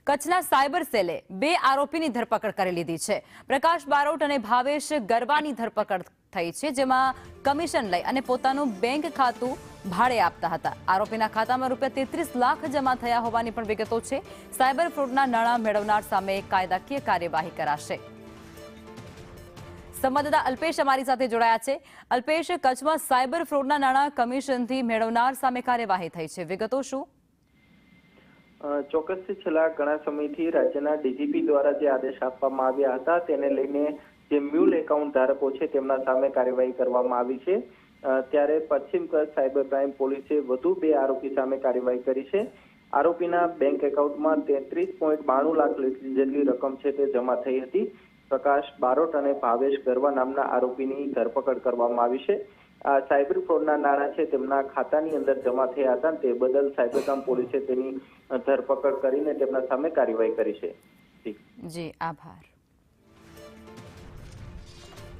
કચ્છના સાયબર સેલે 2 આરોપીની ધરપકડ કરી લીધી છે। પ્રકાશ બારોટ અને ભાવેશ ગરવાની ધરપકડ થઈ છે, જેમાં કમિશન લઈ અને પોતાનું બેંક ખાતું ભાડે આપતા હતા। આરોપીના ખાતામાં ₹33 લાખ જમા થયા હોવાની પણ વિગતો છે। સાયબર ફ્રોડના નાણાં મેળવનાર સામે કાયદાકીય કાર્યવાહી કરાશે। સંવાદદાતા અલ્પેશ અમારી સાથે જોડાયા છે। અલ્પેશ, કચ્છમાં સાયબર ફ્રોડના નાણાં કમિશનથી મેળવનાર સામે કાર્યવાહી થઈ છે, વિગતો શું? ચોક્કસથી છેલ્લા ઘણા સમયથી રાજ્યના ડીજીપી દ્વારા જે આદેશ આપવામાં આવ્યા હતા તેને લઈને જે મ્યુલ એકાઉન્ટ ધારકો છે તેમના સામે કાર્યવાહી કરવામાં આવી છે। ત્યારે પશ્ચિમ કચ્છ સાયબર ક્રાઇમ પોલીસે વધુ 2 આરોપી સામે કાર્યવાહી કરી છે। આરોપીના બેંક એકાઉન્ટમાં 33.92 લાખ જેટલી રકમ છે તે જમા થઈ હતી। પ્રકાશ બારોટ અને ભાવેશ ગરવા નામના આરોપીની ધરપકડ કરવામાં આવી છે। આ સાયબર ફ્રોડના નાણાં છે તેમના ખાતાની અંદર જમા થયા હતા, તે બદલ સાયબરક્રાઇમ પોલીસે તેની ધરપકડ કરીને તેમના સામે કાર્યવાહી કરી છે। જી, આભાર।